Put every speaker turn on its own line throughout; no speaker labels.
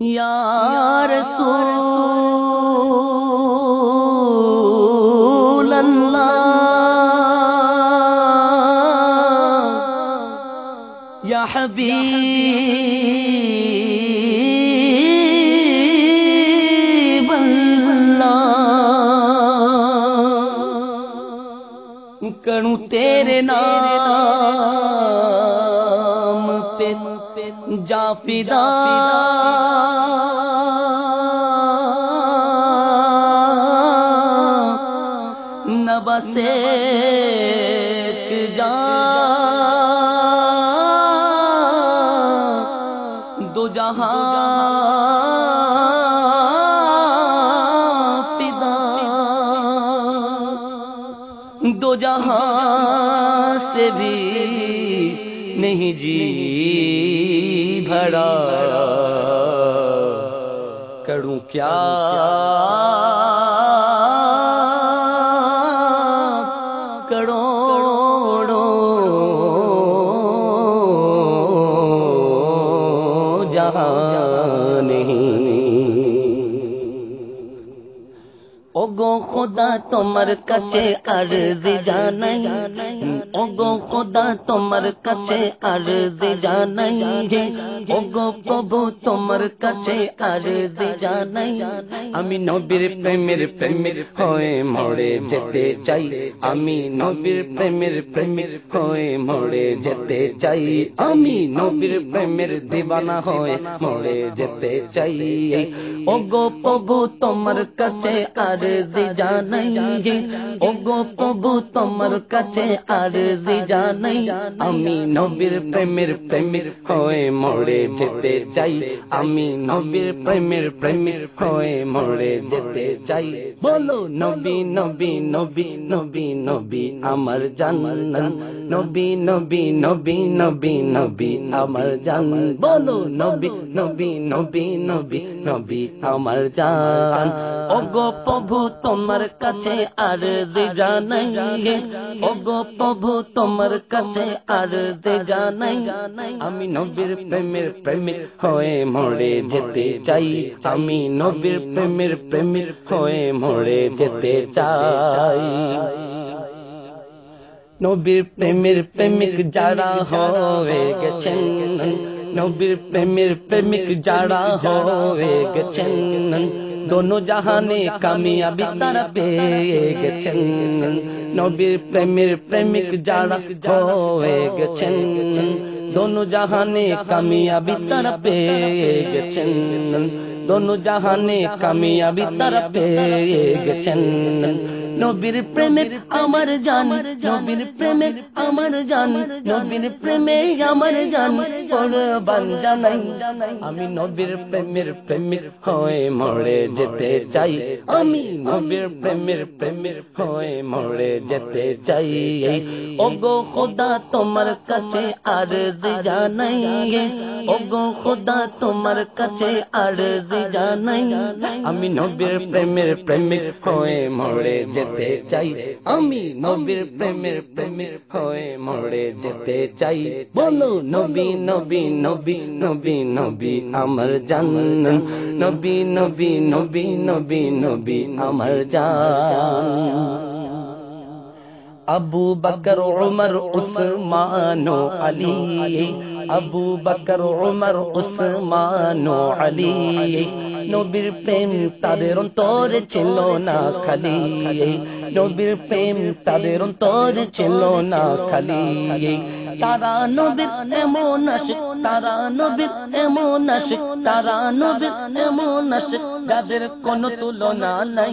या रसूल अल्लाह या हबीब अल्लाह करूं तेरे नाम पे जा फिदा न बसे जा दो जहां फिदा दो जहां से भी नहीं जी भरा करूं क्या करोड़ों जहां नहीं ओगो खुदा तुम्हार काछे अर्जी जानाई ओगो खुदा तुम्हार काछे अर्जी जानाई है ओगो प्रभु तुम्हार काछे अर्जी जानाई आमी नबीर प्रेमेर प्रेमिक होए मरे जेते चाই आमी नबीर प्रेमेर प्रेमिक होए मरे जेते चाই आमी नबीर प्रेमेर दीवाना होए मरे जेते चाই ओगो प्रभु तुम्हार काछे अर्जी जानाई है ओगो प्रभु तुम्हार काछे अर्जी जानाई आमी नबीर प्रेमेर प्रेमिक होए मरे जेते चाই आमी नबीर प्रेमेर प्रेमिक होए मरे जेते चाই बोलो नबी नबी नबी नबी नबी आमार जान नबी नबी नबी नबी नबी आमार जान बोलो नबी नबी नबी नबी नबी आमार जान ओगो प्रभु तुम्हार काछे अर्जी जानाई है ओगो प्रभु तुम्हार काछे अर्जी जानाई आमी नबीर प्रेमेर प्रेमिक होए मरे जेते चाই आमी नबीर प्रेमेर प्रेमिक होए मरे जेते चाই नबीर प्रेमेर प्रेमिक जारा होए गेছেন नबीर प्रेमेर प्रेमिक जारा होए गेছেন दोनों जहाने कामयाबी तारा पेয়ে গেছেন नबीर प्रेमेर प्रेमिक जारा होए গেছেন दोनों जहाने कामयाबी तारा पेয়ে গেছেন दोनों जहाने कामयाबी तारा पेয়ে গেছেন नबीर प्रेमे आमार जान नबीर प्रेमे आमार जान नबीर प्रेमे आमार जान कुरबान जानाई आमी नबीर प्रेमेर प्रेमिक होए मरे जेते चाই आमी नबीर प्रेमेर प्रेमिक होए मरे जेते चाই ओगो खुदा तुम्हार काछे अर्जी जानाई ओगो खुदा तुम्हार काछे अर्जी जानाई आमी नबीर प्रेमेर प्रेमिक होए मरे যেতে চাই আমি নবীর প্রেমের প্রেমিক হয়ে মরে যেতে চাই বলো নবী নবী নবী নবী নবী আমার জান নবী নবী নবী নবী নবী আমার জান अबू बकर उमर उस्मान अली अबू बकर उमर उस्मान अली नबीर प्रेम तादेर अंतरे छिल ना खाली नबीर प्रेम तादेर अंतरे छिल ना खाली तारा नबीर एमन आशिक तारा नबीर एमन आशिक तारा नबीर एमन आशिक যাদের কোনো তুলনা নাই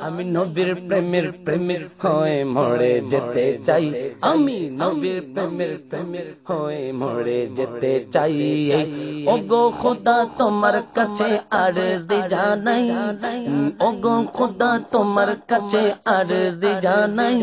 আমি নবীর প্রেমের প্রেমিক হয়ে মরে যেতে চাই আমি নবীর প্রেমের প্রেমিক হয়ে মরে যেতে চাই ওগো খোদা তোমার কাছে আরজি জানাই ওগো খোদা তোমার কাছে আরজি জানাই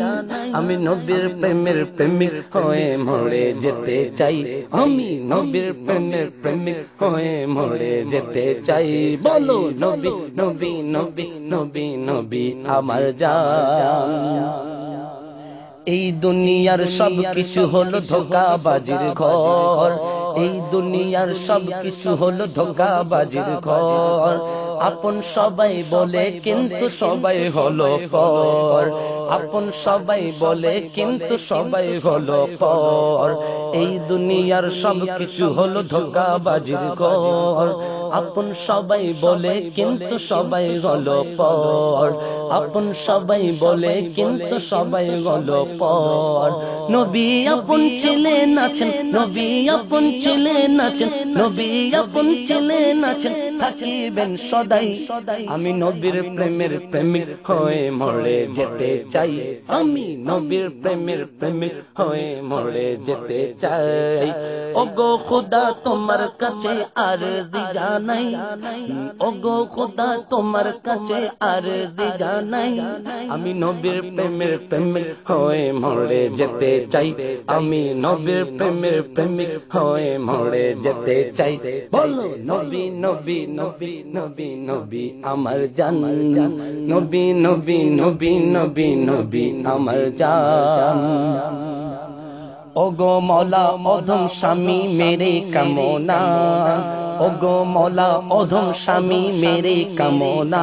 আমি নবীর প্রেমের প্রেমিক হয়ে মরে যেতে চাই আমি নবীর প্রেমের প্রেমিক হয়ে মরে যেতে চাই বলো নবী নবী নবী নবী নবী আমার জান এই দুনিয়ার সব কিছু হলো ধোঁকাবাজির ঘর এই দুনিয়ার সব কিছু হলো ধোঁকাবাজির ঘর আপন সবাই বলে কিন্তু সবাই হলো পর আপন সবাই বলে কিন্তু সবাই হলো পর এই দুনিয়ার সব কিছু হলো ধোঁকাবাজির ঘর আপন সবাই বলে কিন্তু সবাই হলো পর আপন সবাই বলে কিন্তু সবাই হলো পর নবী আপন ছিলেন আছেন নবী আপন ছিলেন আছেন নবী আপন ছিলেন আছেন থাকিবেন সদাই আমি নবীর প্রেমের প্রেমিক হয়ে মরে যেতে চাই আমি নবীর প্রেমের প্রেমিক হয়ে মরে যেতে চাই ওগো খোদা তোমার কাছে আরজি জানাই ওগো খোদা তোমার কাছে আরজি জানাই আমি নবীর প্রেমের প্রেমিক হয়ে মরে যেতে চাই আমি নবীর প্রেমের প্রেমিক হয়ে মরে যেতে চাই বলো নবী নবী নবী নবী নবী আমার জান নবী নবী নবী নবী নবী আমার জান ওগো মৌলা অধম স্বামী মেরে কামনা ওগো মৌলা অধম স্বামী মেরে কামনা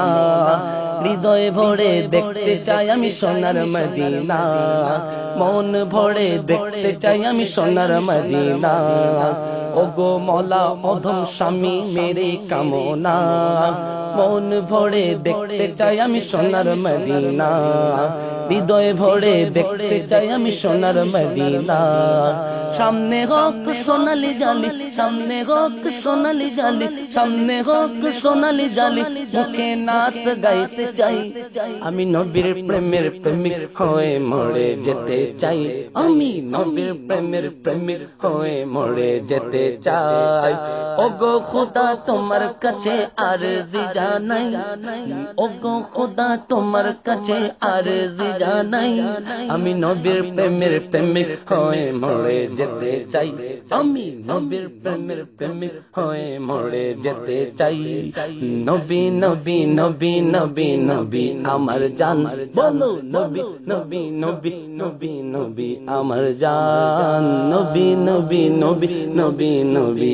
হৃদয় ভরে দেখতে চাই আমি সোনার মদিনা মন ভরে দেখতে চাই আমি সোনার মদিনা ওগো মৌলা অধম স্বামী মেরে কামনা মন ভরে দেখতে চাই আমি সোনার মদিনা হৃদয় ভরে দেখতে চাই আমি সোনার মদিনা সামনে হোক সোনালি জালি সামনে হোক সোনালি জালি সামনে হোক সোনালি জালি মুখে নাচ গাইতে চাই আমি নবীর প্রেমের প্রেমিক হয়ে মরে যেতে চাই আমি নবীর প্রেমের প্রেমিক হয়ে মরে যেতে চাই ওগো খোদা তোমার কাছে আরজি জানাই ওগো খোদা তোমার কাছে আরজি জানাই আমি নবীর প্রেমের প্রেমিক হয়ে মরে যেতে চাই আমি নবীর প্রেমের প্রেমিক হয়ে মরে যেতে চাই নবী নবী নবী নবী নবী আমার জান বলো নবী নবী নবী নবী নবী আমার জান নবী নবী নবী নবী নবী